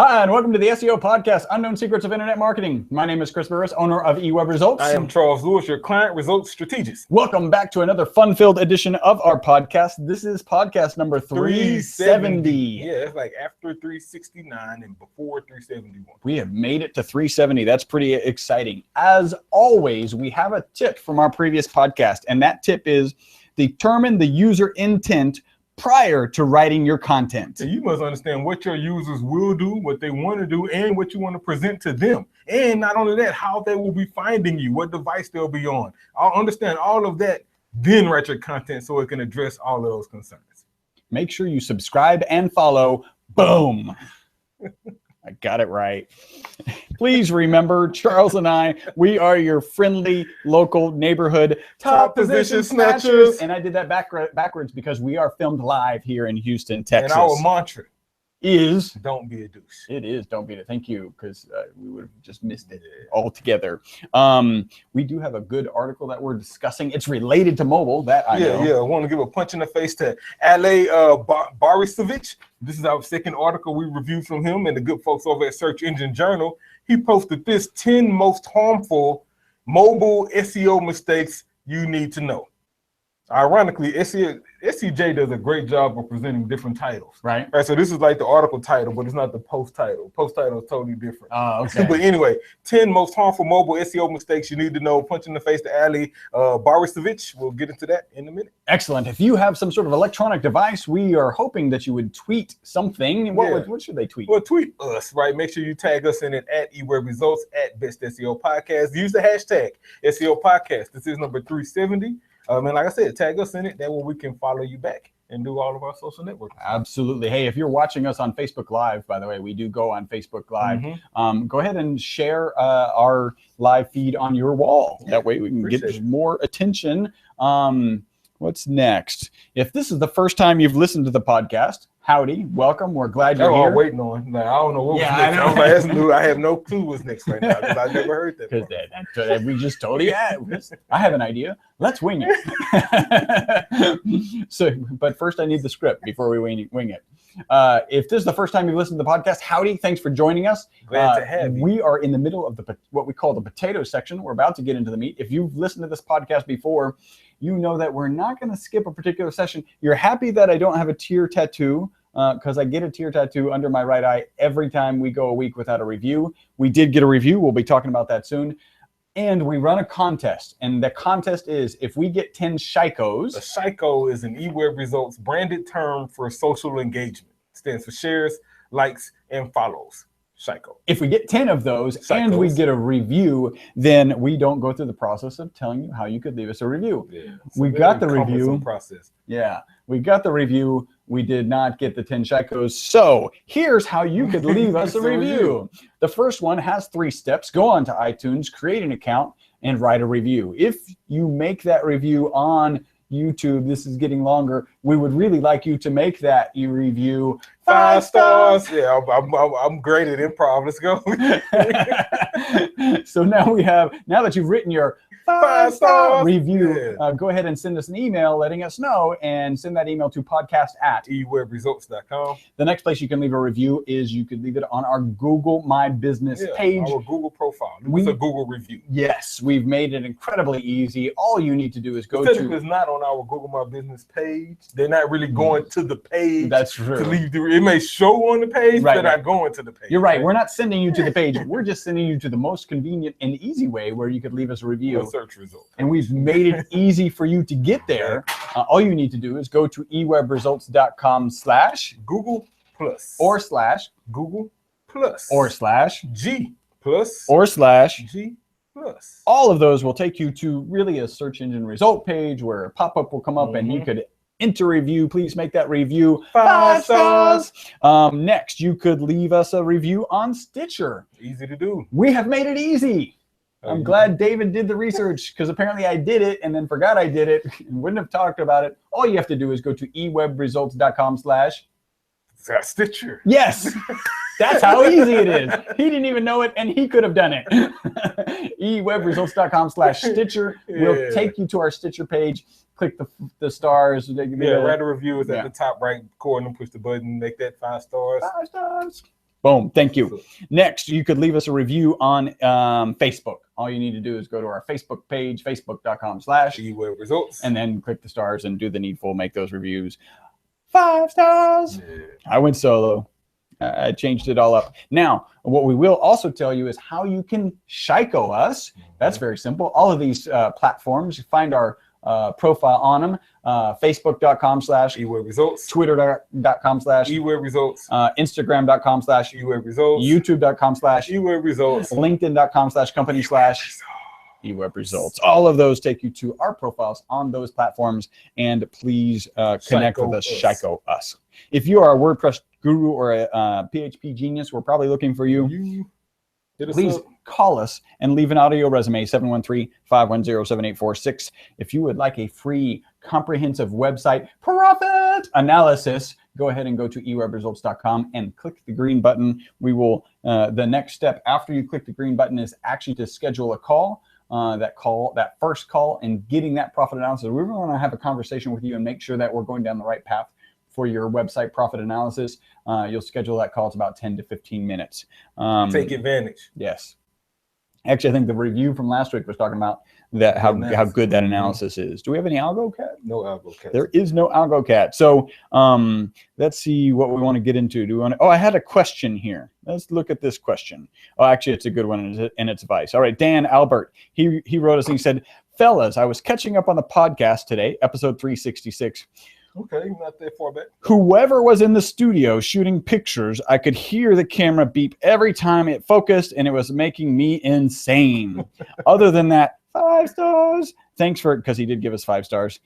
Hi, and welcome to the SEO podcast, Unknown Secrets of Internet Marketing. My name is Chris Burris, owner of eWeb Results. I am Charles Lewis, your client results strategist. Welcome back to another fun-filled edition of our podcast. This is podcast number 370. Yeah, it's like after 369 and before 371. We have made it to 370. That's pretty exciting. As always, we have a tip from our previous podcast, and that tip is determine the user intent prior to writing your content. So you must understand what your users will do, what they want to do, and what you want to present to them. And not only that, how they will be finding you, what device they'll be on. I'll understand all of that, then write your content so it can address all of those concerns. Make sure you subscribe and follow. Boom. I got it right. Please remember, Charles and I, we are your friendly local neighborhood top position snatchers. And I did that backwards because we are filmed live here in Houston, Texas. And our mantra is don't be a douche. It is don't be a thank you, because we would have just missed it altogether. We do have a good article that we're discussing. It's related to mobile, that I know. I want to give a punch in the face to Ale Barisovic. This is our second article we reviewed from him and the good folks over at Search Engine Journal. He posted this 10 most harmful mobile SEO mistakes you need to know. Ironically, SEJ does a great job of presenting different titles. Right. So this is like the article title, but it's not the post title. Post title is totally different. Okay. But anyway, 10 most harmful mobile SEO mistakes you need to know. Punch in the face to Ali Barisovic. We'll get into that in a minute. Excellent. If you have some sort of electronic device, we are hoping that you would tweet something. What should they tweet? Well, tweet us, right? Make sure you tag us in it at eWeb Results, at Best SEO Podcast. Use the hashtag SEO Podcast. This is number 370. And like I said, tag us in it. That way we can follow you back and do all of our social networks. Absolutely. Hey, if you're watching us on Facebook Live, by the way, we do go on Facebook Live. Go ahead and share our live feed on your wall. That way we can get more attention. What's next? If this is the first time you've listened to the podcast, howdy, welcome. We're glad you're here. I'm waiting on. Like, I don't know what was next. I was like, that's new. I have no clue what's next right now because I've never heard that. Because we just told you. I have an idea. Let's wing it. But first I need the script before we wing it. If this is the first time you've listened to the podcast, howdy, thanks for joining us. Glad to have you. We are in the middle of what we call the potato section. We're about to get into the meat. If you've listened to this podcast before, you know that we're not going to skip a particular session. You're happy that I don't have a tear tattoo, because I get a tear tattoo under my right eye every time we go a week without a review. We did get a review. We'll be talking about that soon. And we run a contest. And the contest is if we get 10 shikos. A shiko is an eWeb Results branded term for social engagement. It stands for shares, likes, and follows. Shiko. If we get 10 of those and we get a review, then we don't go through the process of telling you how you could leave us a review. We got the review. Process. Yeah, we got the review. We did not get the 10 shikos. So here's how you could leave us a review. The first one has 3 steps. Go on to iTunes, create an account, and write a review. If you make that review on YouTube, this is getting longer, we would really like you to make that review 5 stars. Yeah, I'm great at improv. Let's go. So now that you've written your 5-star review, go ahead and send us an email letting us know, and send that email to podcast@ewebresults.com. The next place you can leave a review is you could leave it on our Google My Business page. Our Google profile. It's a Google review. Yes, we've made it incredibly easy. All you need to do is go to. It's not on our Google My Business page. They're not really going to the page. That's true. To leave it may show on the page, but they're not going to the page. You're right. We're not sending you to the page. We're just sending you to the most convenient and easy way where you could leave us a review. Search result. And we've made it easy for you to get there. All you need to do is go to ewebresults.com/Google Plus or /Google Plus or /G Plus or /G Plus. All of those will take you to really a search engine result page where a pop-up will come up and you could enter review. Please make that review 5 stars. Next, you could leave us a review on Stitcher. Easy to do. We have made it easy. I'm glad David did the research, because apparently I did it and then forgot I did it and wouldn't have talked about it. All you have to do is go to ewebresults.com/Stitcher. Yes, that's how easy it is. He didn't even know it, and he could have done it. ewebresults.com/Stitcher will take you to our Stitcher page. Click the stars. Write a review. It's at the top right corner. Push the button. Make that 5 stars. 5 stars. Boom. Thank you. Next, you could leave us a review on Facebook. All you need to do is go to our Facebook page, facebook.com/ eWebResults, and then click the stars and do the needful, make those reviews. 5 stars. Yeah. I went solo. I changed it all up. Now, what we will also tell you is how you can Shiko us. That's very simple. All of these platforms, you find our profile on them. Facebook.com/ eWebResults, Twitter.com/ eWebResults, Instagram.com/ eWebResults, YouTube.com/ eWebResults, LinkedIn.com/ company/ eWebResults. All of those take you to our profiles on those platforms, and please connect with us, Shiko us. If you are a WordPress guru or a PHP genius, we're probably looking for you. Please call us and leave an audio resume, 713-510-7846. If you would like a free comprehensive website profit analysis, go ahead and go to ewebresults.com and click the green button. We will, the next step after you click the green button is actually to schedule a call. That first call, and getting that profit analysis. We really want to have a conversation with you and make sure that we're going down the right path for your website profit analysis. You'll schedule that call. It's about 10 to 15 minutes. Take advantage. Yes. Actually, I think the review from last week was talking about that how good that analysis is. Do we have any AlgoCat? No AlgoCat. There is no AlgoCat. So let's see what we want to get into. Do we want to? Oh, I had a question here. Let's look at this question. Oh, actually, it's a good one, and it's advice. All right, Dan Albert. He wrote us and he said, "Fellas, I was catching up on the podcast today, episode 366. Okay, not that far back. Whoever was in the studio shooting pictures, I could hear the camera beep every time it focused, and it was making me insane. Other than that, 5 stars. Thanks for," because he did give us 5 stars.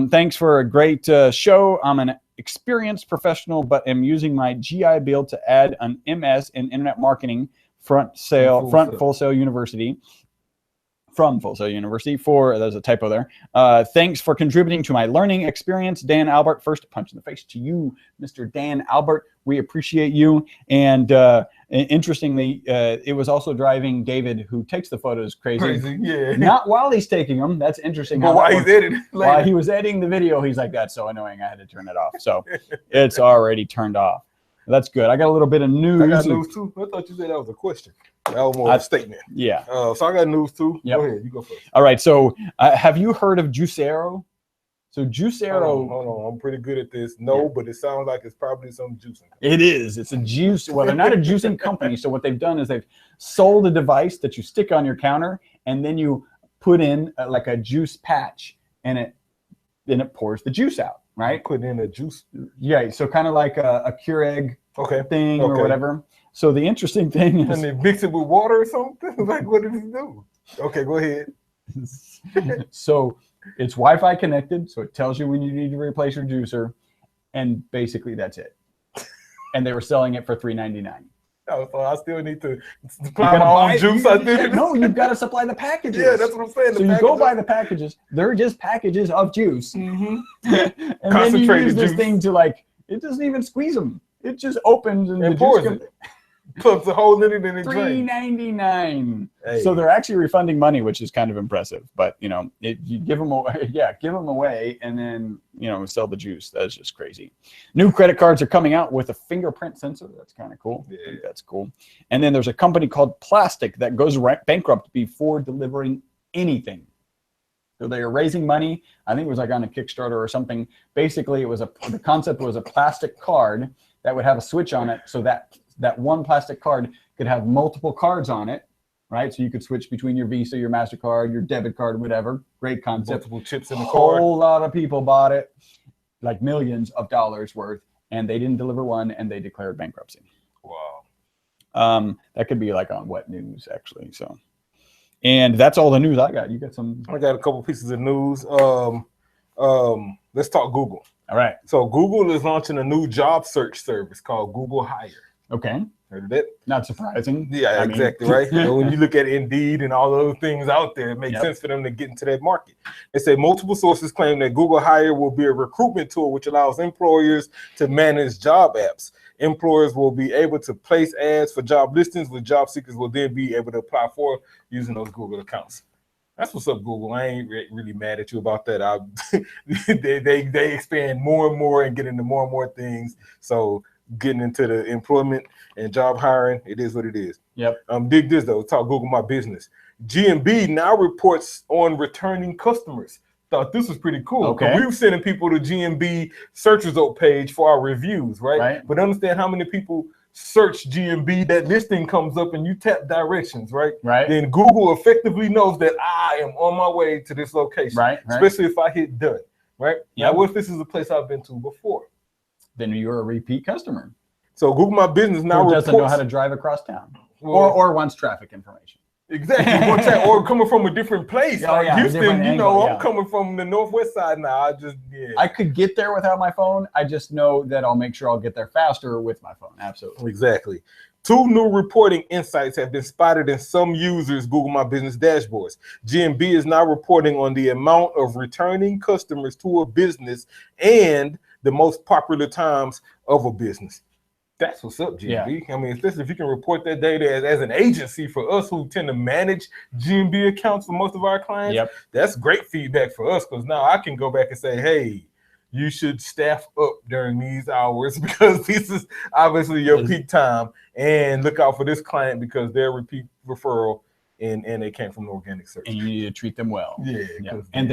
"Thanks for a great show. I'm an experienced professional, but am using my GI Bill to add an MS in Internet Marketing from Full Sail University. For, there's a typo there. Thanks for contributing to my learning experience, Dan Albert." First, punch in the face to you, Mr. Dan Albert. We appreciate you. And interestingly, it was also driving David, who takes the photos, crazy. Yeah. Not while he's taking them. That's interesting. But while he's editing, while he was editing the video, he's like, "That's so annoying. I had to turn it off." So it's already turned off. That's good. I got a little bit of news. I got news too. I thought you said that was a question. That was more of a statement. Yeah. So I got news too. Yep. Go ahead. You go first. All right. So have you heard of Juicero? So Juicero. Hold on. I'm pretty good at this. No, but it sounds like it's probably some juicing. It is. It's a juice. Well, they're not a juicing company. So what they've done is they've sold a device that you stick on your counter, and then you put in like a juice patch, and it pours the juice out. Right. Put in a juice. Yeah. So kind of like a Keurig thing or whatever. So the interesting thing is, and they mix it with water or something. Like, what did he do? Okay, go ahead. So it's Wi-Fi connected, so it tells you when you need to replace your juicer, and basically that's it. And they were selling it for $3.99. Oh, so I still need to supply my own juice. No, you've got to supply the packages. Yeah, that's what I'm saying. So you go buy the packages. They're just packages of juice. Mm-hmm. And then you use this thing to, like, it doesn't even squeeze them. It just opens and the pours juice it. Puts a hole in it and it drains. $3.99. Hey. So they're actually refunding money, which is kind of impressive. But you give them away, give them away, and then sell the juice. That's just crazy. New credit cards are coming out with a fingerprint sensor. That's kind of cool. Yeah. I think that's cool. And then there's a company called Plastic that goes bankrupt before delivering anything. So they are raising money. I think it was like on a Kickstarter or something. Basically, the concept was a plastic card that would have a switch on it, so that one plastic card could have multiple cards on it, right? So you could switch between your Visa, your MasterCard, your debit card, whatever. Great concept. Multiple chips in the card. Whole lot of people bought it, like millions of dollars worth, and they didn't deliver one, and they declared bankruptcy. Wow. That could be like on Wet News, actually. So, and that's all the news I got. You got some? I got a couple pieces of news. Let's talk Google. All right. So Google is launching a new job search service called Google Hire. Okay. Heard of that? Not surprising. Yeah, exactly right. So when you look at Indeed and all the other things out there, it makes sense for them to get into that market. They say multiple sources claim that Google Hire will be a recruitment tool which allows employers to manage job apps. Employers will be able to place ads for job listings, which job seekers will then be able to apply for using those Google accounts. That's what's up, Google. I ain't really mad at you about that. They expand more and more and get into more and more things. So getting into the employment and job hiring. It is what it is. Yep. Dig this though. Talk Google My Business. GMB now reports on returning customers. Thought this was pretty cool. Okay. We were sending people to GMB search result page for our reviews, right? But understand how many people search GMB, that listing comes up and you tap directions, right? Then Google effectively knows that I am on my way to this location, especially if I hit done, right? Now, what if this is a place I've been to before? Then you're a repeat customer. So Google My Business now doesn't know how to drive across town, or wants traffic information. Exactly. Or coming from a different place. Houston, I'm coming from the northwest side now. I could get there without my phone. I just know that I'll make sure I'll get there faster with my phone. Absolutely. Exactly. 2 new reporting insights have been spotted in some users' Google My Business dashboards. GMB is now reporting on the amount of returning customers to a business and the most popular times of a business. That's what's up, GMB. I mean, especially if you can report that data as an agency for us who tend to manage GMB accounts for most of our clients, that's great feedback for us, because now I can go back and say, hey, you should staff up during these hours because this is obviously your peak time, and look out for this client because they're repeat referral and they came from an organic search. And you need to treat them well. Yeah. And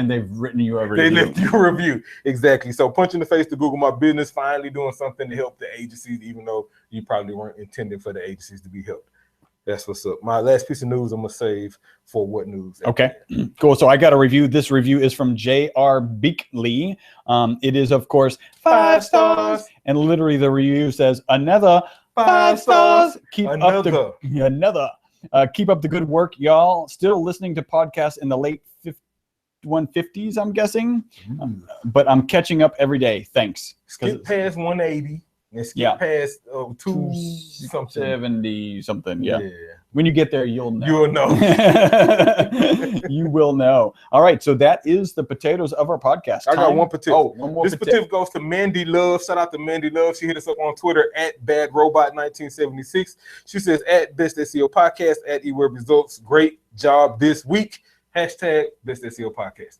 they've written you a review. They left you a review. Exactly. So punch in the face to Google My Business, finally doing something to help the agencies, even though you probably weren't intending for the agencies to be helped. That's what's up. My last piece of news I'm going to save for what news. Okay, cool. So I got a review. This review is from J.R. Beakley. It is, of course, 5 stars. And literally the review says, another 5 stars. Keep up the good work, y'all. Still listening to podcasts in the late 150s, I'm guessing. But I'm catching up every day. Thanks. Skip past 180. And skip past 270 something. Yeah. When you get there, you'll know. You'll know. You will know. All right. So that is the potatoes of our podcast. I got one potato. Oh, one more this potato goes to Mandy Love. Shout out to Mandy Love. She hit us up on Twitter at BadRobot1976. She says at Best SEO Podcast at eWeb Results. Great job this week. Hashtag Best SEO Podcast.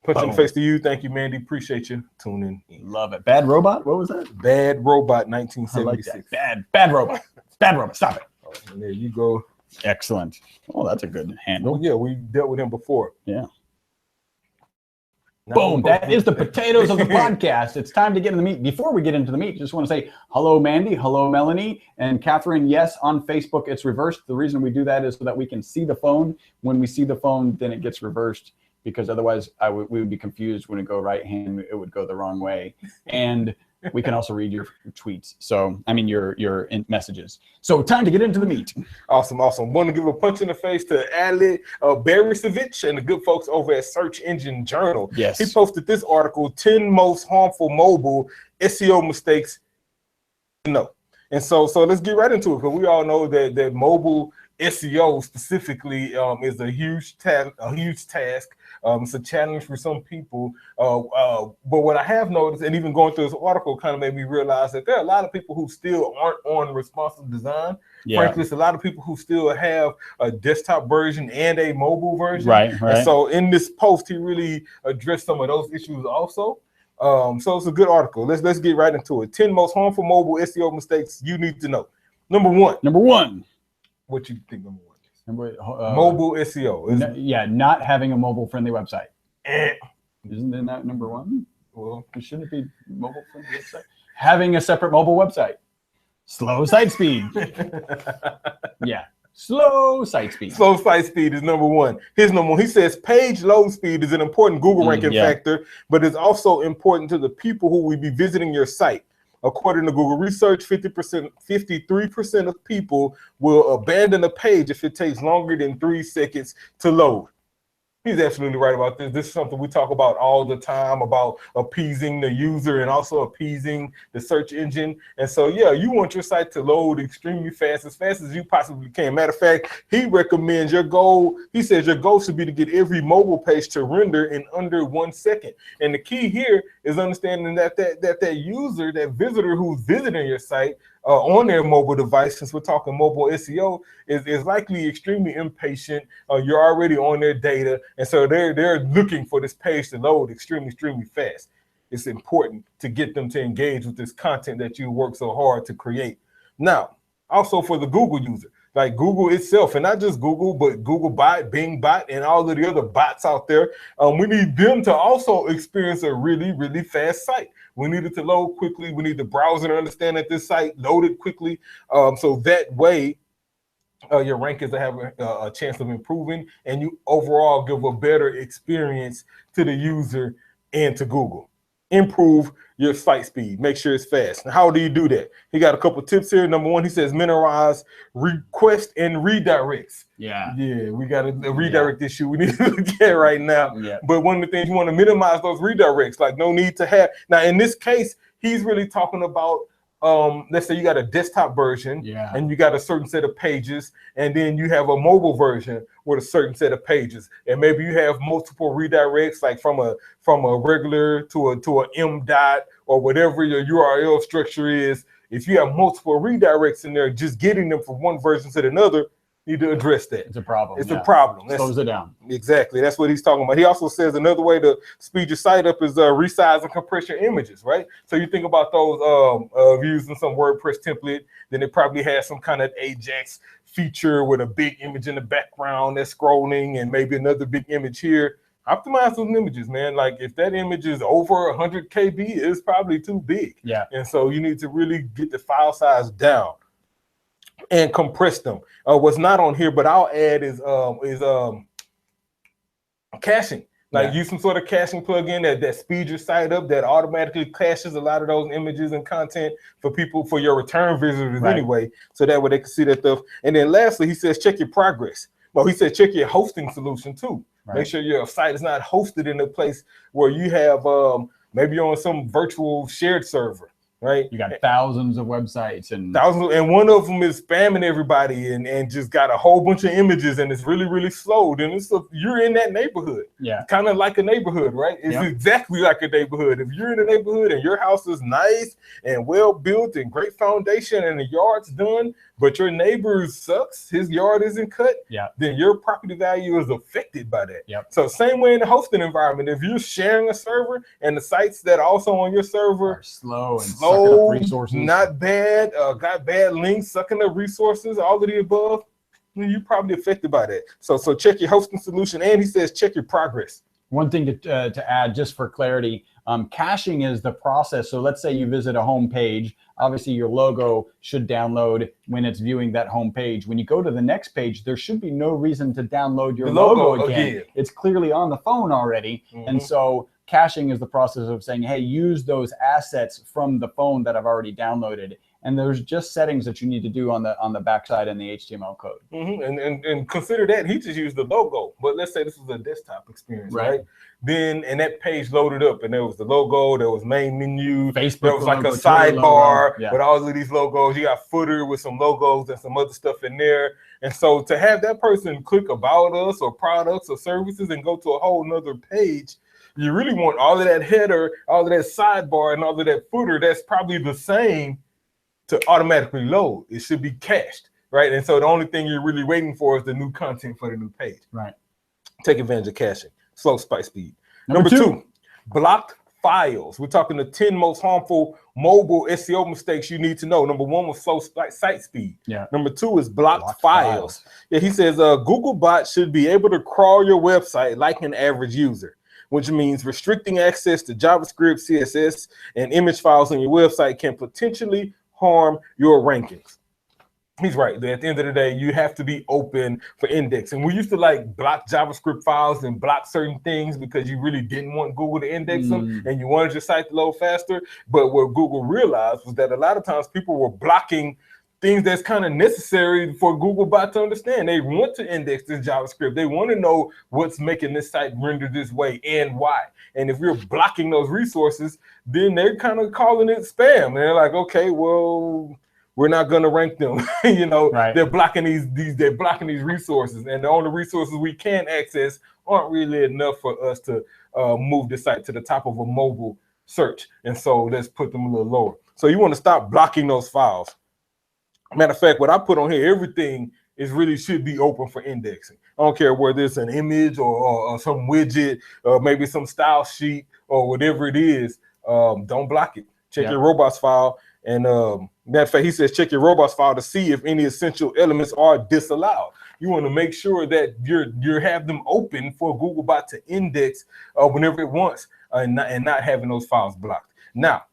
Punch in the face to you. Thank you, Mandy. Appreciate you tuning in. Love it. Bad Robot? What was that? Bad Robot 1976. I like that. Bad Robot. Bad Robot. Stop it. Oh, and there you go. Excellent. Oh, that's a good handle. Well, yeah, we dealt with him before. Yeah. Boom. That is the potatoes of the podcast. It's time to get into the meat. Before we get into the meat, just want to say hello, Mandy. Hello, Melanie. And Catherine, yes, on Facebook, it's reversed. The reason we do that is so that we can see the phone. When we see the phone, then it gets reversed, because otherwise we would be confused. When it go right hand, it would go the wrong way. And we can also read your tweets. So, I mean, your messages. So time to get into the meat. Awesome. Want to give a punch in the face to Ali Barisevich and the good folks over at Search Engine Journal. Yes. He posted this article, 10 most harmful mobile SEO mistakes to know. And so let's get right into it, because we all know that mobile SEO specifically is a huge task. It's a challenge for some people. But what I have noticed, and even going through this article, kind of made me realize that there are a lot of people who still aren't on responsive design. Frankly, there's a lot of people who still have a desktop version and a mobile version. Right. And so in this post, he really addressed some of those issues also. So it's a good article. Let's get right into it. 10 most harmful mobile SEO mistakes you need to know. Number one. What you think number one is? Mobile SEO. Not having a mobile-friendly website. Isn't that number one? Well, shouldn't it be mobile-friendly website? Having a separate mobile website. Slow site speed. Slow site speed. Slow site speed is number one. Here's number one. He says page load speed is an important Google ranking factor, but it's also important to the people who will be visiting your site. According to Google research, 53% of people will abandon a page if it takes longer than 3 seconds to load. He's absolutely right about this. This is something we talk about all the time, about appeasing the user and also appeasing the search engine. And so, you want your site to load extremely fast as you possibly can. Matter of fact, he recommends he says your goal should be to get every mobile page to render in under 1 second. And the key here is understanding that user, that visitor who's visiting your site on their mobile device, since we're talking mobile SEO, is likely extremely impatient. You're already on their data, and so they're looking for this page to load extremely fast. it's important to get them to engage with this content that you work so hard to create. Now, also for the Google user, like Google itself, and not just Google, but Google Bot, Bing Bot, and all of the other bots out there, we need them to also experience a really, really fast site. We need it to load quickly. We need the browser to understand that this site loaded quickly. So that way, your rankings will have a chance of improving, and you overall give a better experience to the user and to Google. Improve your site speed. Make sure it's fast. Now, how do you do that? He got a couple tips here. Number one, he says minimize requests and redirects. Yeah, we got a redirect issue we need to look at right now. But one of the things you want to minimize those redirects. Like, no need to have. Now, in this case, he's really talking about let's say you got a desktop version and you got a certain set of pages, and then you have a mobile version with a certain set of pages, and maybe you have multiple redirects, like from a regular to a M dot or whatever your URL structure is. If you have multiple redirects in there, just getting them from one version to another, you need to address that. It's a problem. It's a problem. Slows it down. Exactly. That's what he's talking about. He also says another way to speed your site up is resize and compress your images, right? So you think about those using some WordPress template, then it probably has some kind of Ajax feature with a big image in the background that's scrolling and maybe another big image here. Optimize those images, man. Like, if that image is over 100 KB, it's probably too big. Yeah. And so you need to really get the file size down and compress them. What's not on here, but I'll add is caching. Like, use some sort of caching plugin that speeds your site up, that automatically caches a lot of those images and content for people, for your return visitors anyway, so that way they can see that stuff. And then lastly, he says check your progress. Well, he said check your hosting solution too. Make sure your site is not hosted in a place where you have maybe you're on some virtual shared server. Right, you got thousands of websites and one of them is spamming everybody and just got a whole bunch of images, and it's really, really slow. Then you're in that neighborhood. Kind of like a neighborhood, right? It's exactly like a neighborhood. If you're in a neighborhood and your house is nice and well built and great foundation and the yard's done, but your neighbor sucks, his yard isn't cut, then your property value is affected by that. So same way in the hosting environment, if you're sharing a server and the sites that are also on your server are slow and sucking up resources, not bad, got bad links, sucking up resources, all of the above, you're probably affected by that. So check your hosting solution, and he says check your progress. One thing to add, just for clarity, caching is the process. So let's say you visit a home page. Obviously, your logo should download when it's viewing that home page. When you go to the next page, there should be no reason to download your logo again. It's clearly on the phone already. And so caching is the process of saying, hey, use those assets from the phone that I've already downloaded. And there's just settings that you need to do on the backside in the HTML code. And consider that he just used the logo. But let's say this was a desktop experience, right? Then, and that page loaded up, and there was the logo, there was main menu, Facebook, there was like a sidebar with all of these logos. You got footer with some logos and some other stuff in there. And so to have that person click about us or products or services and go to a whole nother page, you really want all of that header, all of that sidebar, and all of that footer that's probably the same to automatically load. It should be cached, right? And so the only thing you're really waiting for is the new content for the new page. Right. Take advantage of caching. Slow site speed. Number two, blocked files. We're talking the 10 most harmful mobile SEO mistakes you need to know. Number one was slow site speed. Number two is blocked files. He says Googlebot should be able to crawl your website like an average user, which means restricting access to JavaScript, CSS, and image files on your website can potentially harm your rankings. He's right. At the end of the day, you have to be open for indexing. We used to like block JavaScript files and block certain things because you really didn't want Google to index them and you wanted your site to load faster. But what Google realized was that a lot of times people were blocking things that's kind of necessary for Googlebot to understand. They want to index this JavaScript. They want to know what's making this site render this way and why. And if you're blocking those resources, then they're kind of calling it spam. And they're like, okay, well, we're not going to rank them. They're blocking they're blocking these resources, and the only resources we can access aren't really enough for us to move the site to the top of a mobile search. And so let's put them a little lower. So you want to stop blocking those files. Matter of fact, what I put on here, everything is really should be open for indexing. I don't care whether it's an image or some widget or maybe some style sheet or whatever it is. don't block it. Check your robots file. And matter of fact, he says check your robots file to see if any essential elements are disallowed. You want to make sure that you have them open for Googlebot to index whenever it wants, and not having those files blocked. Now,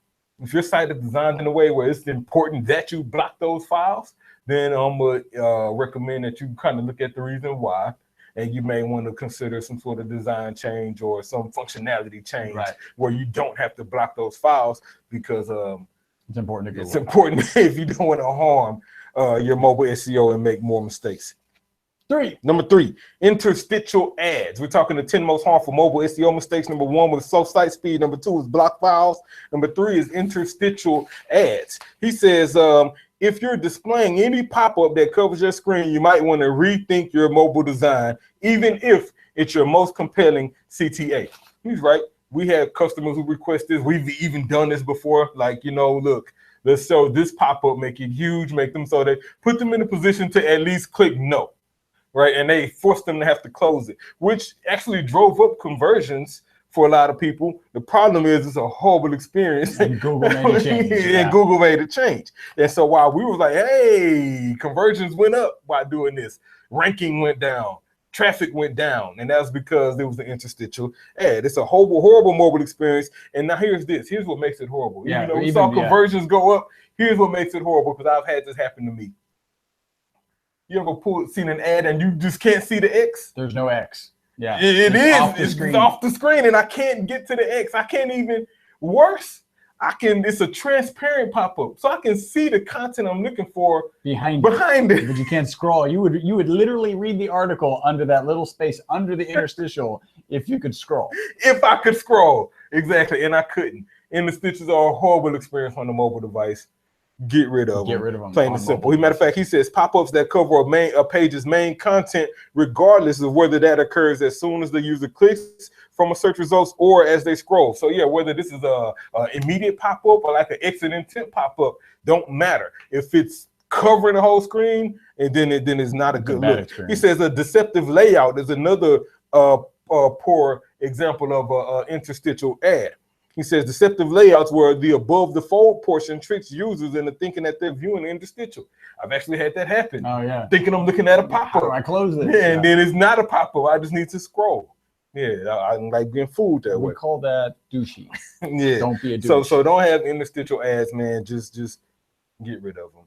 if your site is designed in a way where it's important that you block those files, then I'm gonna recommend that you kind of look at the reason why, and you may want to consider some sort of design change or some functionality change where you don't have to block those files, because it's important to Google. It's important if you don't want to harm your mobile SEO and make more mistakes. Number three, interstitial ads. We're talking the 10 most harmful mobile SEO mistakes. Number 1 was slow site speed. Number 2 is block files. Number 3 is interstitial ads. He says, if you're displaying any pop-up that covers your screen, you might want to rethink your mobile design, even if it's your most compelling CTA. He's right. We have customers who request this. We've even done this before. Like, look, let's show this pop-up, make it huge, make them so they put them in a position to at least click no. Right, and they forced them to have to close it, which actually drove up conversions for a lot of people. The problem is it's a horrible experience. And Google made a change. And Google made a change. And so while we were like, hey, conversions went up by doing this, ranking went down, traffic went down, and that's because there was an interstitial ad. It's a horrible mobile experience. And now here's this. Here's what makes it horrible. Yeah, we saw conversions go up. Here's what makes it horrible, because I've had this happen to me. You ever seen an ad and you just can't see the X? There's no X. Yeah, it's off the screen, and I can't get to the X. I can't even. Worse, it's a transparent pop-up, so I can see the content I'm looking for behind it. But you can't scroll. You would literally read the article under that little space under the interstitial if you could scroll. If I could scroll, exactly, and I couldn't. Interstitials are a horrible experience on the mobile device. Get rid of them. Plain and simple. Matter of fact, he says pop-ups that cover a page's main content, regardless of whether that occurs as soon as the user clicks from a search results or as they scroll. So yeah, whether this is a immediate pop-up or like an exit intent pop-up, don't matter. If it's covering the whole screen, and then it's not a good look. Experience. He says a deceptive layout is another poor example of an interstitial ad. He says deceptive layouts where the above the fold portion tricks users into thinking that they're viewing the interstitial. I've actually had that happen. Oh yeah. Thinking I'm looking at a pop-up. I close it. Yeah, and then it's not a pop-up. I just need to scroll. Yeah, I like being fooled that way. We call that douchey. Yeah. Don't be a douche. So don't have interstitial ads, man. Just get rid of them.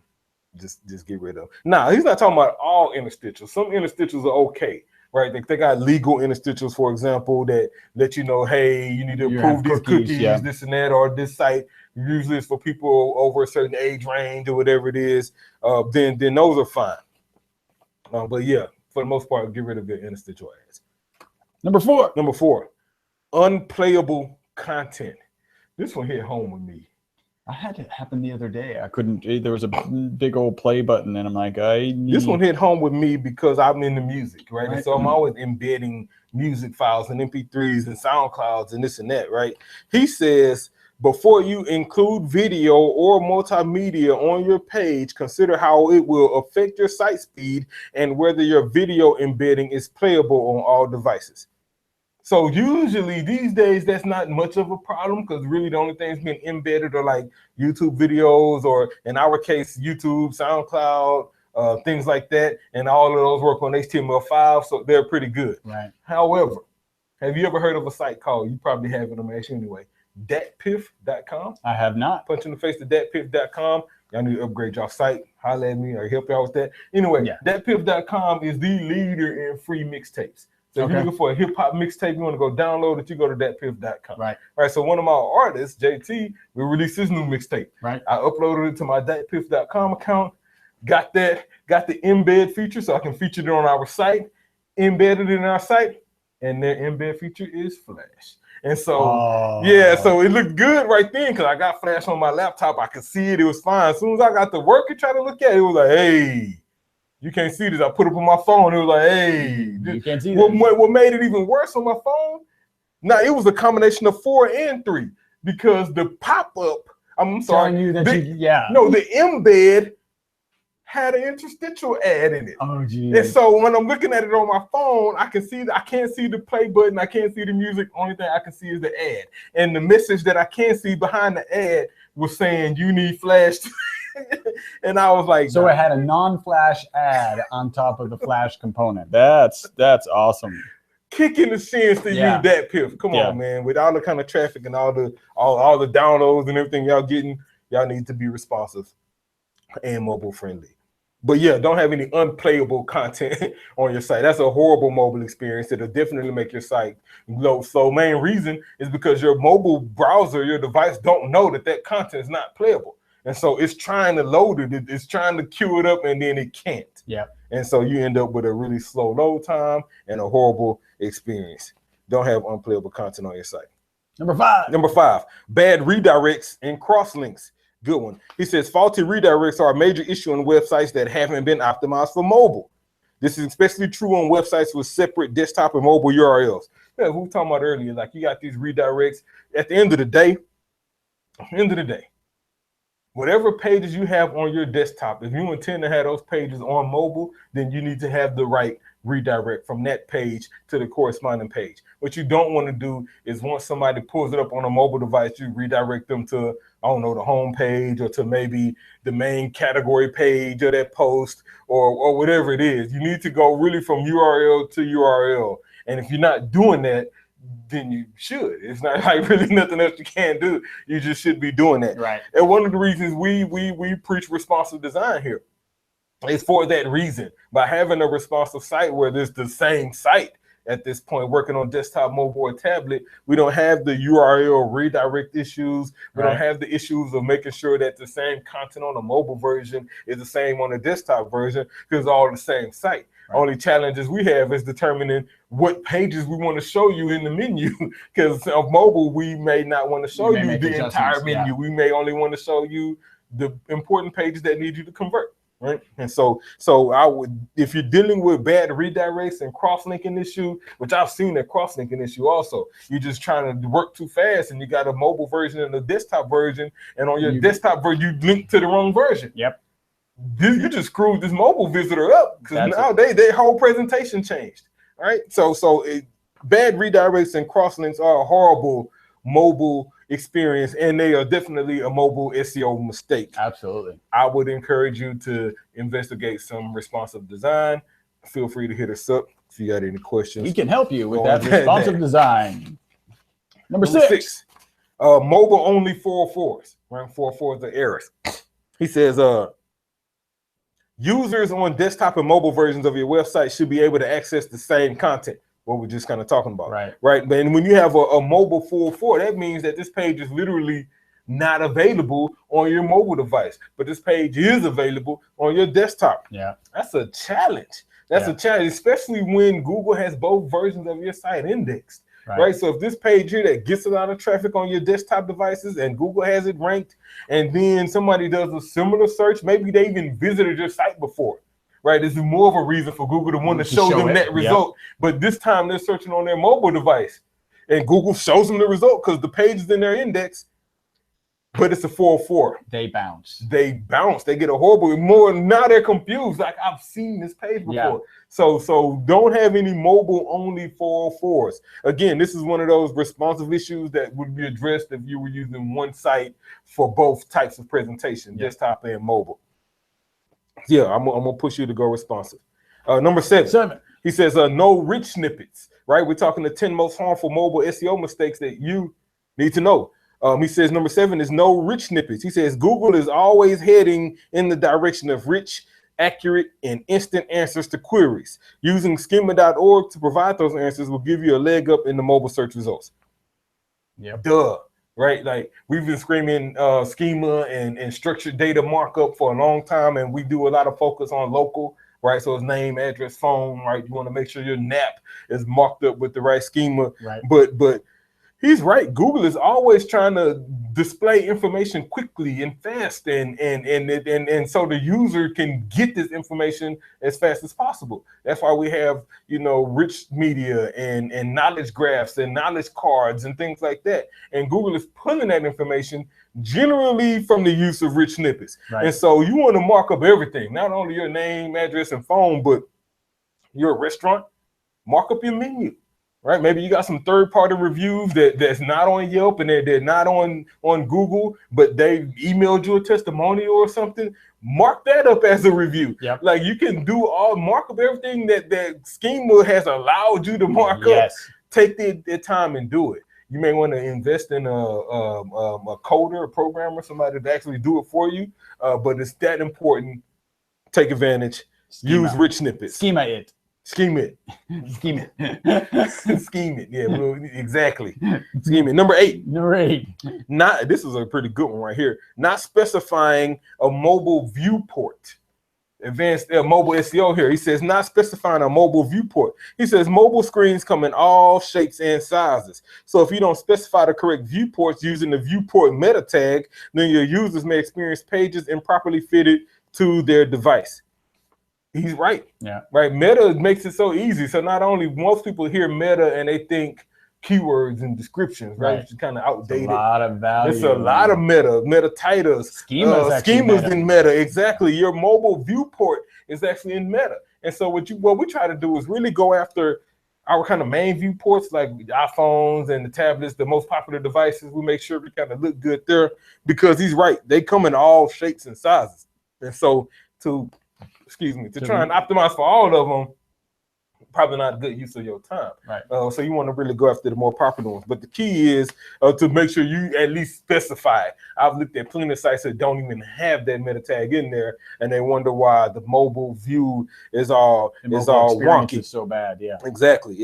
Just get rid of them. Now, he's not talking about all interstitials. Some interstitials are okay. Right, they got legal interstitials, for example, that let you know, hey, you need to approve these cookies, this and that, or this site usually it's for people over a certain age range or whatever it is. Then those are fine. But yeah, for the most part, get rid of the interstitial ads. Number four, unplayable content. This one hit home with me. I had it happen the other day. I couldn't. There was a big old play button, and I'm like, This one hit home with me because I'm in the music, right? And so I'm always embedding music files and MP3s and SoundClouds and this and that, right? He says, before you include video or multimedia on your page, consider how it will affect your site speed and whether your video embedding is playable on all devices. So usually these days, that's not much of a problem, because really the only things being embedded are like YouTube videos, or in our case, YouTube, SoundCloud, things like that. And all of those work on HTML5, so they're pretty good. Right. However, have you ever heard of a site called, you probably haven't, I'm asking anyway, datpiff.com? I have not. Punch in the face to datpiff.com. Y'all need to upgrade y'all site. Holler at me or help y'all with that. Anyway, datpiff.com is the leader in free mixtapes. So if you're looking for a hip hop mixtape, you want to go download it, you go to datpiff.com. Right. Right. So one of my artists, JT, we released his new mixtape. Right. I uploaded it to my datpiff.com account, got the embed feature so I can feature it on our site, embedded it in our site, and their embed feature is Flash. And so, so it looked good right then because I got Flash on my laptop. I could see it. It was fine. As soon as I got to work and try to look at it, it was like, hey, you can't see this. I put it on my phone. It was like, hey, you can't see this. What made it even worse on my phone? Now, it was a combination of 4 and 3 because the pop-up, I'm sorry. Telling you that the embed had an interstitial ad in it. Oh, geez. And so when I'm looking at it on my phone, I can't see the play button, I can't see the music. Only thing I can see is the ad. And the message that I can't see behind the ad was saying you need Flash. And I was like, so it had a non-Flash ad on top of the Flash component. That's awesome. Kicking the shins to use that piff. Come on, man. With all the kind of traffic and all the downloads and everything y'all getting, y'all need to be responsive and mobile friendly. But yeah, don't have any unplayable content on your site. That's a horrible mobile experience. It'll definitely make your site low. So main reason is because your mobile browser, your device don't know that content is not playable. And so it's trying to load it. It's trying to queue it up and then it can't. Yeah. And so you end up with a really slow load time and a horrible experience. Don't have unplayable content on your site. Number 5, bad redirects and crosslinks. Good one. He says faulty redirects are a major issue on websites that haven't been optimized for mobile. This is especially true on websites with separate desktop and mobile URLs. Yeah, we were talking about earlier, like you got these redirects. At the end of the day, whatever pages you have on your desktop, if you intend to have those pages on mobile, then you need to have the right redirect from that page to the corresponding page. What you don't want to do is once somebody pulls it up on a mobile device, you redirect them to, I don't know, the home page or to maybe the main category page of that post or whatever it is. You need to go really from URL to URL. And if you're not doing that, then you should. It's not like really nothing else you can do. You just should be doing that. Right. And one of the reasons we preach responsive design here is for that reason. By having a responsive site where there's the same site at this point, working on desktop, mobile, or tablet, we don't have the URL redirect issues. We don't have the issues of making sure that the same content on the mobile version is the same on the desktop version because it's all the same site. Right. Only challenges we have is determining what pages we want to show you in the menu. Because of mobile, we may not want to show you the entire menu. Yeah. We may only want to show you the important pages that need you to convert. Right. And so I would, if you're dealing with bad redirects and cross-linking issue, which I've seen that cross-linking issue also, you're just trying to work too fast and you got a mobile version and a desktop version, and on your desktop version, you link to the wrong version. Yep. You just screwed this mobile visitor up because now their whole presentation changed. All right. So bad redirects and crosslinks are a horrible mobile experience, and they are definitely a mobile SEO mistake. Absolutely. I would encourage you to investigate some responsive design. Feel free to hit us up if you got any questions. We can help you with that responsive design. Number 6. Mobile only 404s. Right? 404s are errors. He says, users on desktop and mobile versions of your website should be able to access the same content. What we're just kind of talking about. Right. But when you have a mobile 404, that means that this page is literally not available on your mobile device, but this page is available on your desktop. Yeah. That's a challenge. That's a challenge, especially when Google has both versions of your site indexed. Right. So if this page here that gets a lot of traffic on your desktop devices and Google has it ranked, and then somebody does a similar search, maybe they even visited your site before. Right, this is more of a reason for Google to want to show them that result. But this time they're searching on their mobile device, and Google shows them the result because the page is in their index, but it's a 404. They bounce. They get a horrible more. Now they're confused. Like, I've seen this page before. Yeah. So don't have any mobile only 404s. Again, this is one of those responsive issues that would be addressed if you were using one site for both types of presentation, desktop and mobile. Yeah, I'm gonna push you to go responsive. Number 7. He says no rich snippets. Right, we're talking the 10 most harmful mobile SEO mistakes that you need to know. He says number 7 is no rich snippets. He says Google is always heading in the direction of rich, accurate, and instant answers to queries. Using schema.org to provide those answers will give you a leg up in the mobile search results. Yep. Duh. Right, like we've been screaming schema and structured data markup for a long time, and we do a lot of focus on local, right? So it's name, address, phone, right? You want to make sure your NAP is marked up with the right schema, right? But he's right. Google is always trying to display information quickly and fast, and so the user can get this information as fast as possible. That's why we have, rich media and knowledge graphs and knowledge cards and things like that. And Google is pulling that information generally from the use of rich snippets. Right. And so you want to mark up everything, not only your name, address, and phone, but you're a restaurant, mark up your menu. Right? Maybe you got some third-party reviews that's not on Yelp and they're not on Google, but they emailed you a testimonial or something. Mark that up as a review. Yep. Like you can mark up everything that Schema has allowed you to mark up. Take the time and do it. You may want to invest in a coder, a programmer, somebody to actually do it for you. But it's that important. Take advantage. Use rich snippets. Schema it. Scheme it. Scheme it. Scheme it. Yeah, well, exactly. Scheme it. Number 8. This is a pretty good one right here. Not specifying a mobile viewport. Advanced mobile SEO here. He says not specifying a mobile viewport. He says mobile screens come in all shapes and sizes. So if you don't specify the correct viewports using the viewport meta tag, then your users may experience pages improperly fitted to their device. He's right. Yeah. Right. Meta makes it so easy. So not only most people hear meta and they think keywords and descriptions, right? Which is kind of outdated. It's a lot of value. It's a lot of metatitas, schemas in meta. Exactly. Your mobile viewport is actually in meta. And so what we try to do is really go after our kind of main viewports, like the iPhones and the tablets, the most popular devices. We make sure we kind of look good there because he's right. They come in all shapes and sizes. And so to try and optimize for all of them, probably not a good use of your time. Right. So you want to really go after the more popular ones. But the key is to make sure you at least specify. I've looked at plenty of sites that don't even have that meta tag in there, and they wonder why the mobile view is all wonky. Is so bad. Yeah. Exactly.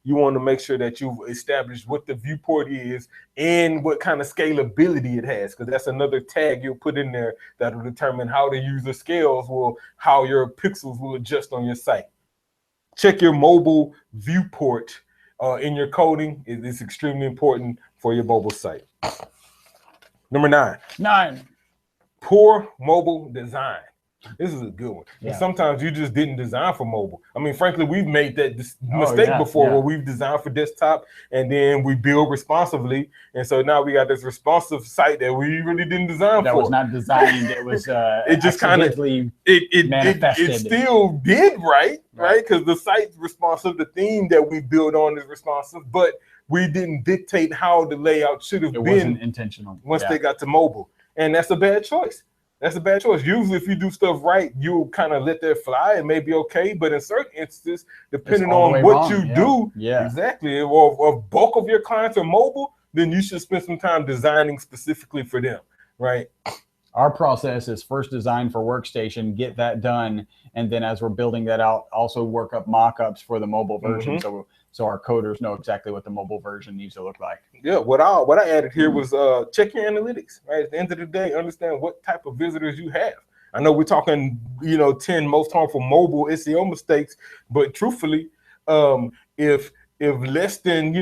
You want to make sure that you've established what the viewport is and what kind of scalability it has, because that's another tag you'll put in there that will determine how the user scales how your pixels will adjust on your site. Check your mobile viewport in your coding. It's extremely important for your mobile site. Number 9. Poor mobile design. This is a good one. Yeah. And sometimes you just didn't design for mobile. I mean, frankly, we've made that mistake before where we've designed for desktop and then we build responsively. And so now we got this responsive site that we really didn't design for. That was not designed. It was it just kind of manifested. It still did right? Because the site's responsive. The theme that we build on is responsive, but we didn't dictate how the layout should have been. It wasn't intentional. Once they got to mobile. And that's a bad choice. Usually, if you do stuff right, you'll kind of let that fly. It may be okay, but in certain instances, depending on what you do, exactly, or bulk of your clients are mobile, then you should spend some time designing specifically for them, right? Our process is first design for workstation, get that done, and then as we're building that out, also work up mock-ups for the mobile version. So our coders know exactly what the mobile version needs to look like. Yeah, what I added here was check your analytics, right? At the end of the day, understand what type of visitors you have. I know we're talking, 10 most harmful mobile SEO mistakes, but truthfully, if less than,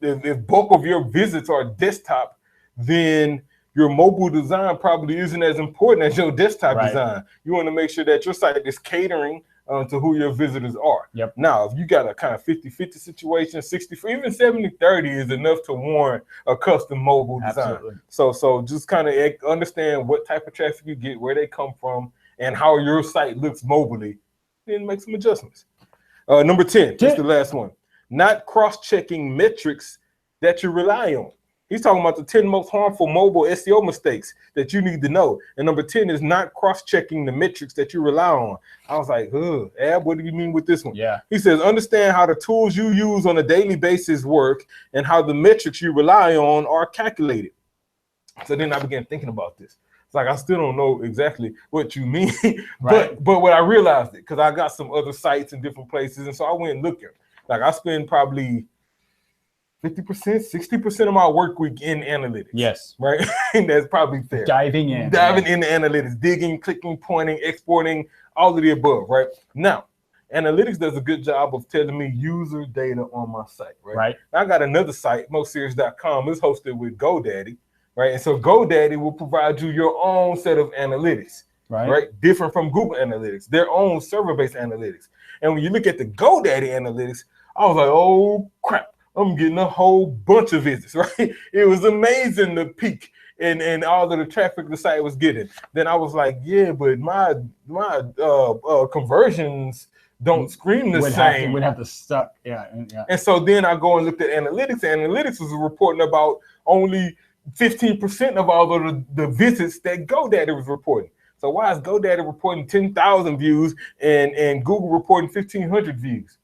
if bulk of your visits are desktop, then your mobile design probably isn't as important as your desktop design. You want to make sure that your site is catering to who your visitors are. Yep. Now, if you got a kind of 50-50 situation, 60, even 70-30 is enough to warrant a custom mobile design. Absolutely. So just kind of understand what type of traffic you get, where they come from, and how your site looks mobilely, then make some adjustments. Number 10, just the last one. Not cross-checking metrics that you rely on. He's talking about the 10 most harmful mobile SEO mistakes that you need to know. And number 10 is not cross-checking the metrics that you rely on. I was like, Ab, what do you mean with this one? Yeah. He says, understand how the tools you use on a daily basis work and how the metrics you rely on are calculated. So then I began thinking about this. It's like, I still don't know exactly what you mean. but when I realized it, because I got some other sites in different places. And so I went looking. Like I spend probably 50%, 60% of my work week in analytics. Yes. Right? And that's probably fair. Diving into analytics, digging, clicking, pointing, exporting, all of the above, right? Now, analytics does a good job of telling me user data on my site, right? I got another site, mostserious.com. It's hosted with GoDaddy, right? And so GoDaddy will provide you your own set of analytics, right? Different from Google Analytics, their own server-based analytics. And when you look at the GoDaddy analytics, I was like, oh, crap. I'm getting a whole bunch of visits, right? It was amazing the peak and all of the traffic the site was getting. Then I was like, yeah, but my conversions don't scream the same. Would have to stuck. Yeah. And so then I go and looked at analytics. Analytics was reporting about only 15% of all of the visits that GoDaddy was reporting. So why is GoDaddy reporting 10,000 views and Google reporting 1,500 views?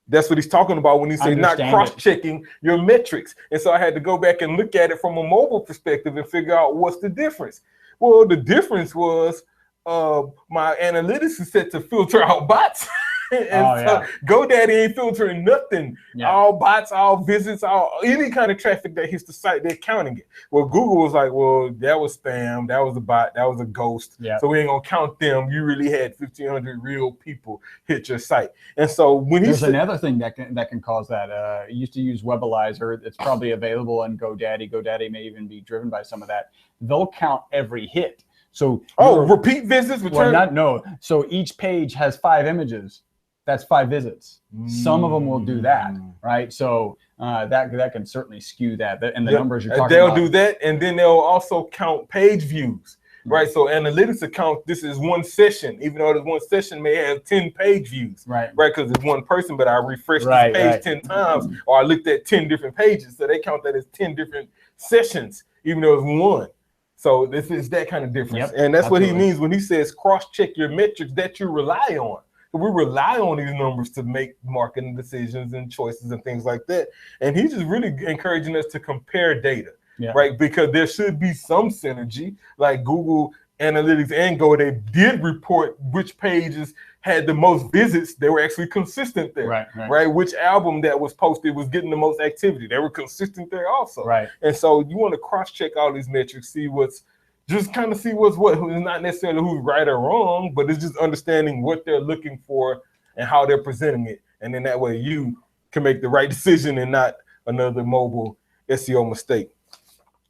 That's what he's talking about when he says not cross-checking your metrics. And so I had to go back and look at it from a mobile perspective and figure out what's the difference. Well, the difference was my analytics is set to filter out bots. GoDaddy ain't filtering nothing. Yeah. All bots, all visits, any kind of traffic that hits the site, they're counting it. Well, Google was like, well, that was spam, that was a bot, that was a ghost. Yeah. So we ain't gonna count them. You really had 1,500 real people hit your site. And so when there's another thing that can cause that. You used to use Webalizer. It's probably available on GoDaddy. GoDaddy may even be driven by some of that. They'll count every hit. So repeat visits, return. So each page has 5 images. That's 5 visits. Some of them will do that, right? So that can certainly skew that. And the numbers you're talking about. They'll do that, and then they'll also count page views, right? So analytics account this is one session, even though this one session may have 10 page views, right? Because it's one person, but I refreshed this page 10 times, or I looked at 10 different pages, so they count that as 10 different sessions, even though it's one. So this is that kind of difference, and that's what he means when he says cross-check your metrics that you rely on. We rely on these numbers to make marketing decisions and choices and things like that. And he's just really encouraging us to compare data, right? Because there should be some synergy, like Google Analytics and GoDaddy did report which pages had the most visits. They were actually consistent there, right? Which album that was posted was getting the most activity. They were consistent there also, right? And so you want to cross-check all these metrics, see what's what, who's not necessarily who's right or wrong, but it's just understanding what they're looking for and how they're presenting it. And then that way you can make the right decision and not another mobile SEO mistake.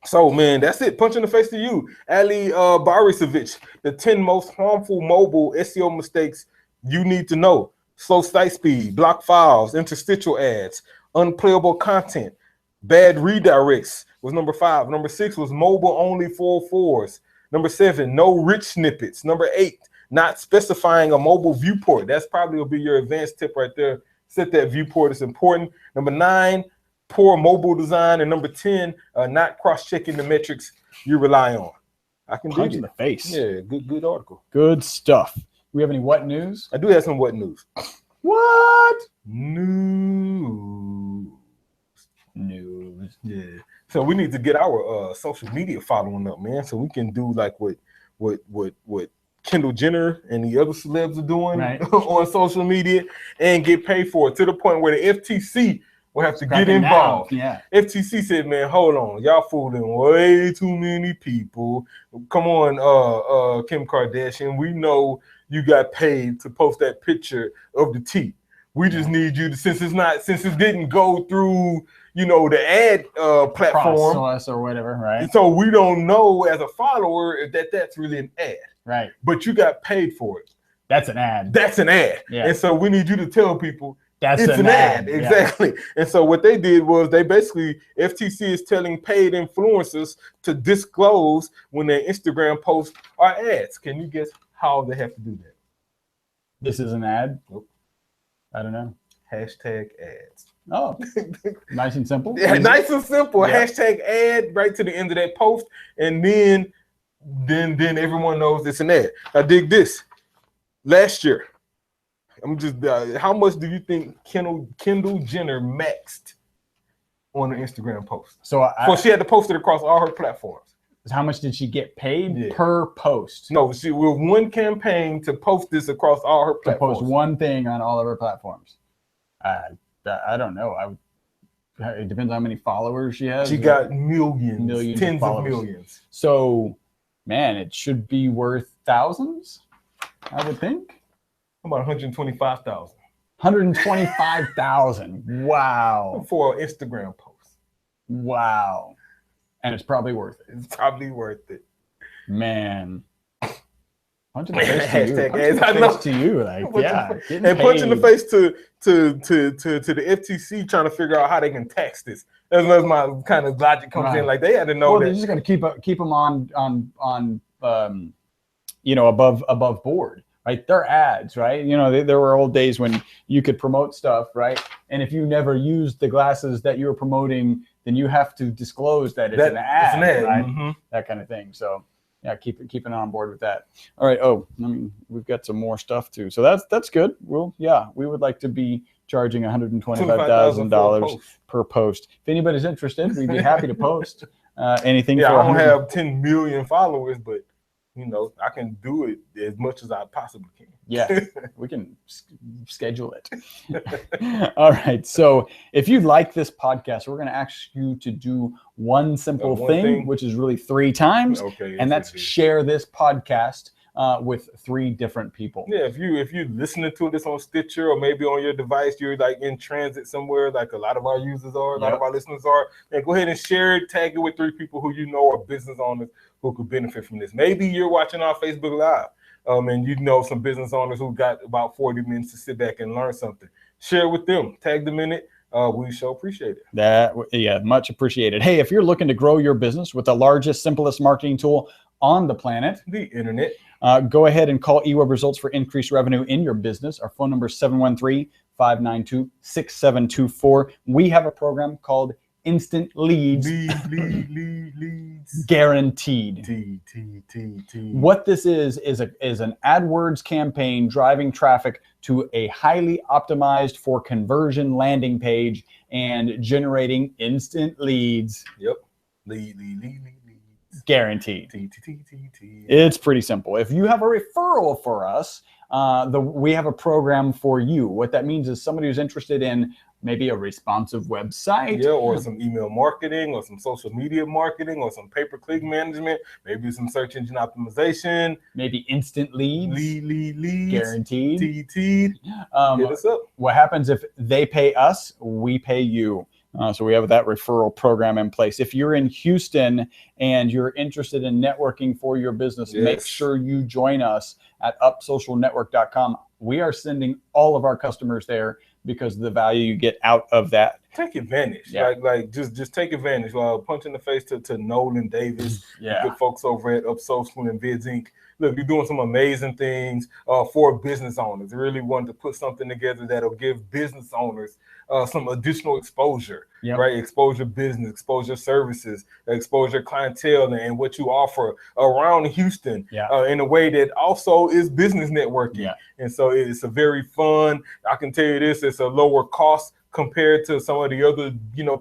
So, man, that's it. Punch in the face to you. Ali Barisovich, the 10 most harmful mobile SEO mistakes you need to know. Slow site speed, block files, interstitial ads, unplayable content, bad redirects was number 5. Number 6 was mobile only 404s. Number 7, no rich snippets. Number 8, not specifying a mobile viewport. That's probably will be your advanced tip right there. Set that viewport is important. Number 9, poor mobile design. And number 10, not cross-checking the metrics you rely on. I can punch in the face. Yeah, good article. Good stuff. We have any what news? I do have some what news. What? News. Yeah. So we need to get our social media following up, man, so we can do like what Kendall Jenner and the other celebs are doing on social media and get paid for it, to the point where the FTC will have to get involved. Yeah. FTC said, man, hold on, y'all fooling way too many people. Come on, Kim Kardashian, we know you got paid to post that picture of the tea. We just need you to, since it didn't go through, the ad platform process or whatever, right? So we don't know as a follower if that's really an ad, right? But you got paid for it. That's an ad. That's an ad. Yeah. And so we need you to tell people it's an ad. Exactly. Yeah. And so what they did was FTC is telling paid influencers to disclose when their Instagram posts are ads. Can you guess how they have to do that? This is an ad? Nope. I don't know. Hashtag ads. Oh, nice and simple. Yeah, nice and simple. Yeah. Hashtag ad right to the end of that post, and then everyone knows it's an ad. Now dig this. Last year, how much do you think Kendall Jenner maxed on an Instagram post? So she had to post it across all her platforms. How much did she get paid per post? No, she with one campaign to post this across all her platforms. To post one thing on all of her platforms. I don't know. It depends on how many followers she has. She got millions, tens of millions. So, man, it should be worth thousands, I would think. How about 125,000? 125,000. Wow. For an Instagram post. Wow. And it's probably worth it. It's probably worth it. Man. Punch in the face to you. Punch in the face to you. Like, and punch in the face to the FTC trying to figure out how they can tax this. As my kind of logic comes in, like they had to know well, that. they're just going to keep them on above board, right? They're ads, right? There were old days when you could promote stuff, right? And if you never used the glasses that you were promoting, then you have to disclose that it's an ad, right? Mm-hmm. That kind of thing. So yeah, keeping on board with that. All right. Oh, we've got some more stuff too. So that's good. Well, yeah, we would like to be charging $125,000 per post. If anybody's interested, we'd be happy to post anything. Yeah, for I don't have 10 million followers, but I can do it as much as I possibly can. Yeah, we can schedule it. All right. So if you like this podcast, we're going to ask you to do one simple thing, which is really 3 times. Okay. And that's share this podcast with 3 different people. Yeah, if you're listening to this on Stitcher or maybe on your device, you're like in transit somewhere, like a lot of our users are, a lot of our listeners are, and go ahead and share it, tag it with 3 people who you know are business owners who could benefit from this. Maybe you're watching our Facebook Live, and you know some business owners who got about 40 minutes to sit back and learn something. Share it with them, tag them in it. We sure appreciate it. Much appreciated. Hey, if you're looking to grow your business with the largest, simplest marketing tool on the planet, the internet, go ahead and call eWeb Results for increased revenue in your business. Our phone number is 713-592-6724. We have a program called Instant Leads. Leads. Guaranteed. What this is an AdWords campaign driving traffic to a highly optimized for conversion landing page and generating instant leads. Yep. Leads. Guaranteed. It's pretty simple. If you have a referral for us, we have a program for you. What that means is somebody who's interested in maybe a responsive website, or some email marketing, or some social media marketing, or some pay-per-click management, maybe some search engine optimization, maybe instant leads, leads, guaranteed. Hit us up. What happens if they pay us? We pay you. So we have that referral program in place. If you're in Houston and you're interested in networking for your business, make sure you join us at upsocialnetwork.com. We are sending all of our customers there because of the value you get out of that. Take advantage. Like just take advantage. Punch in the face to Nolan Davis, good folks over at UpSocial and Vids Inc. Look, you're doing some amazing things for business owners. Really wanted to put something together that'll give business owners some additional exposure, right? Exposure business, exposure services, exposure clientele, and what you offer around Houston in a way that also is business networking. And so it's a very fun, I can tell you this, it's a lower cost compared to some of the other,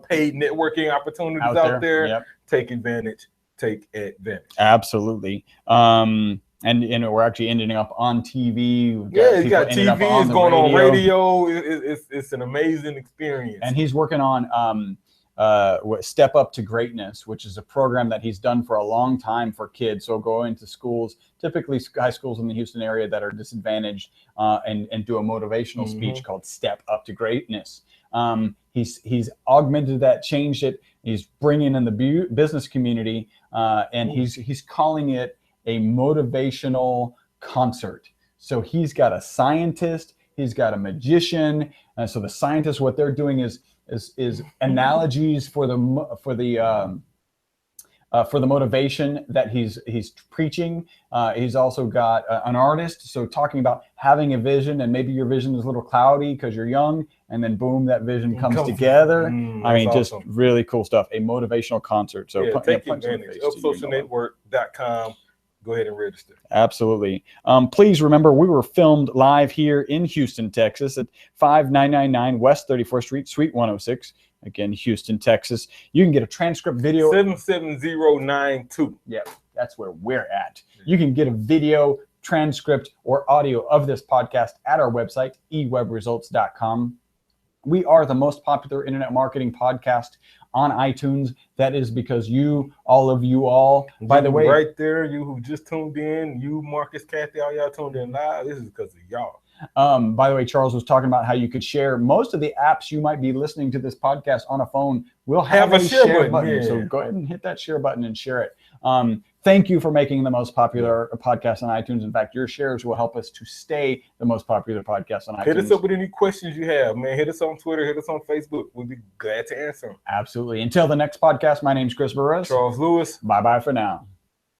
paid networking opportunities out there. Take advantage. Absolutely. And we're actually ending up on TV. You got TV. It's going on radio. It's an amazing experience. And he's working on Step Up to Greatness, which is a program that he's done for a long time for kids. So go into schools, typically high schools in the Houston area that are disadvantaged, and do a motivational speech called Step Up to Greatness. He's augmented that, changed it. He's bringing in the business community, and he's calling it a motivational concert. So he's got a scientist, he's got a magician. So the scientists, what they're doing is analogies for the motivation that he's preaching. He's also got an artist, so talking about having a vision, and maybe your vision is a little cloudy because you're young, and then boom, that vision comes together. Just really cool stuff. A motivational concert. So take advantage. UpSocialNetwork.com. Go ahead and register. Absolutely. Please remember, we were filmed live here in Houston, Texas at 5999 West 34th Street, Suite 106. Again, Houston, Texas. You can get a transcript video. 77092. Yeah, that's where we're at. You can get a video, transcript, or audio of this podcast at our website, ewebresults.com. We are the most popular internet marketing podcast on iTunes. That is because all of you, by the way, right there, you who just tuned in, you, Marcus, Kathy, all y'all tuned in live, this is because of y'all. By the way, Charles was talking about how you could share most of the apps you might be listening to this podcast on a phone. We'll have a share button. So go ahead and hit that share button and share it. Thank you for making the most popular podcast on iTunes. In fact, your shares will help us to stay the most popular podcast on iTunes. Hit us up with any questions you have, man. Hit us on Twitter. Hit us on Facebook. We'll be glad to answer them. Absolutely. Until the next podcast, my name's Chris Burress. Charles Lewis. Bye-bye for now.